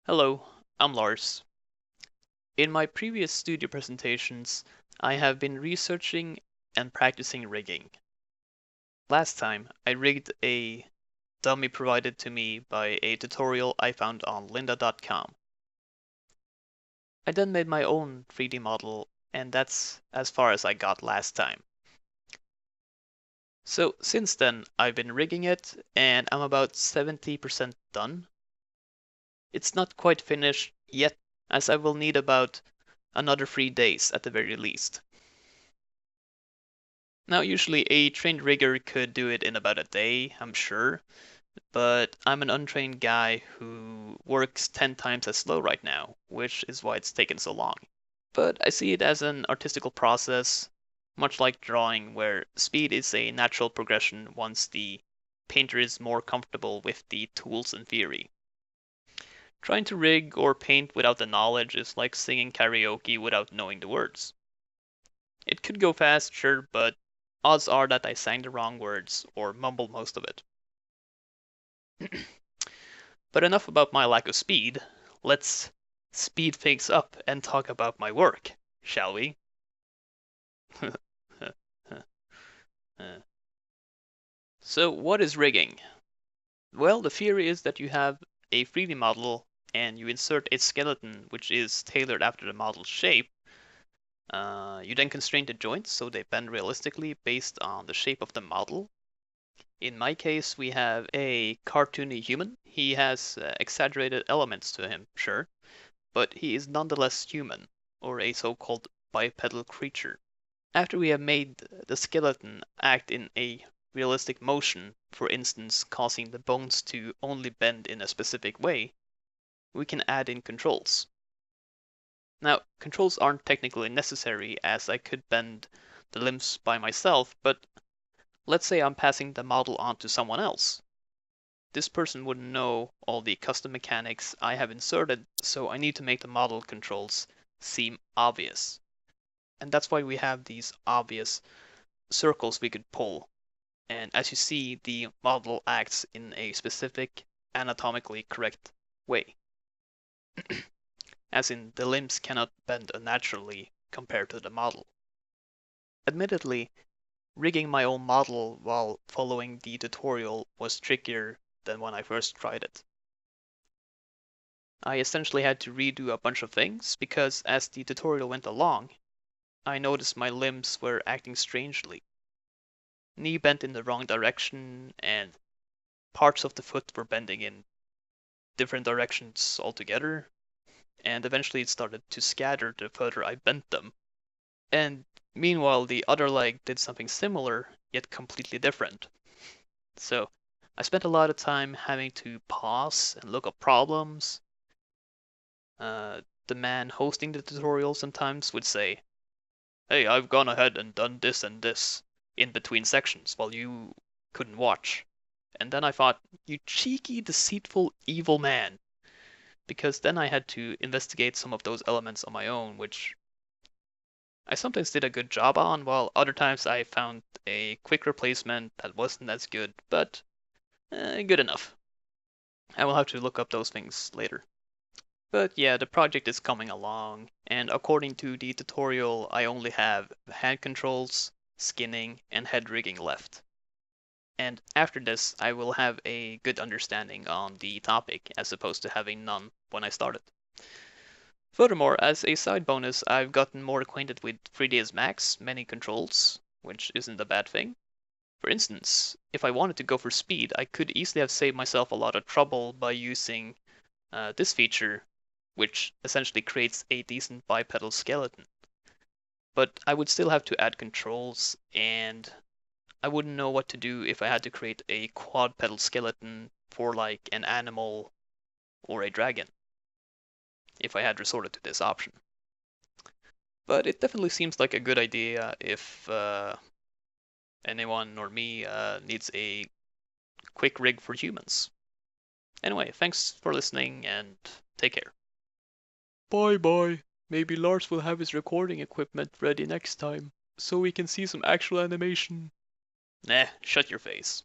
Hello, I'm Lars. In my previous studio presentations, I have been researching and practicing rigging. Last time, I rigged a dummy provided to me by a tutorial I found on lynda.com. I then made my own 3D model, and that's as far as I got last time. So since then, I've been rigging it, and I'm about 70% done. It's not quite finished yet, as I will need about another 3 days at the very least. Now, usually a trained rigger could do it in about a day, I'm sure, but I'm an untrained guy who works 10 times as slow right now, which is why it's taken so long. But I see it as an artistical process, much like drawing, where speed is a natural progression once the painter is more comfortable with the tools in theory. Trying to rig or paint without the knowledge is like singing karaoke without knowing the words. It could go fast, sure, but odds are that I sang the wrong words or mumbled most of it. But enough about my lack of speed. Let's speed things up and talk about my work, shall we? So, what is rigging? Well, the theory is that you have a 3D model and you insert a skeleton which is tailored after the model's shape. You then constrain the joints so they bend realistically based on the shape of the model. In my case, we have a cartoony human. He has exaggerated elements to him, sure, but he is nonetheless human, or a so-called bipedal creature. After we have made the skeleton act in a realistic motion, for instance causing the bones to only bend in a specific way, we can add in controls. Now, controls aren't technically necessary as I could bend the limbs by myself, but let's say I'm passing the model on to someone else. This person wouldn't know all the custom mechanics I have inserted, so I need to make the model controls seem obvious. And that's why we have these obvious circles we could pull. And as you see, the model acts in a specific, anatomically correct way. As in, the limbs cannot bend unnaturally compared to the model. Admittedly, rigging my own model while following the tutorial was trickier than when I first tried it. I essentially had to redo a bunch of things because as the tutorial went along, I noticed my limbs were acting strangely. Knee bent in the wrong direction, and parts of the foot were bending in different directions altogether, and eventually it started to scatter the further I bent them. And meanwhile, the other leg did something similar, yet completely different. So I spent a lot of time having to pause and look up problems. The man hosting the tutorial sometimes would say, "Hey, I've gone ahead and done this and this in between sections while you couldn't watch." And then I thought, you cheeky, deceitful, evil man. Because then I had to investigate some of those elements on my own, which I sometimes did a good job on, while other times I found a quick replacement that wasn't as good, but good enough. I will have to look up those things later. But yeah, the project is coming along, and according to the tutorial, I only have hand controls, skinning, and head rigging left. And after this, I will have a good understanding on the topic, as opposed to having none when I started. Furthermore, as a side bonus, I've gotten more acquainted with 3ds Max many controls, which isn't a bad thing. For instance, if I wanted to go for speed, I could easily have saved myself a lot of trouble by using this feature, which essentially creates a decent bipedal skeleton. But I would still have to add controls, and I wouldn't know what to do if I had to create a quadpedal skeleton for like an animal or a dragon, if I had resorted to this option. But it definitely seems like a good idea if anyone or me needs a quick rig for humans. Anyway, thanks for listening and take care. Bye bye. Maybe Lars will have his recording equipment ready next time, so we can see some actual animation. Nah, shut your face.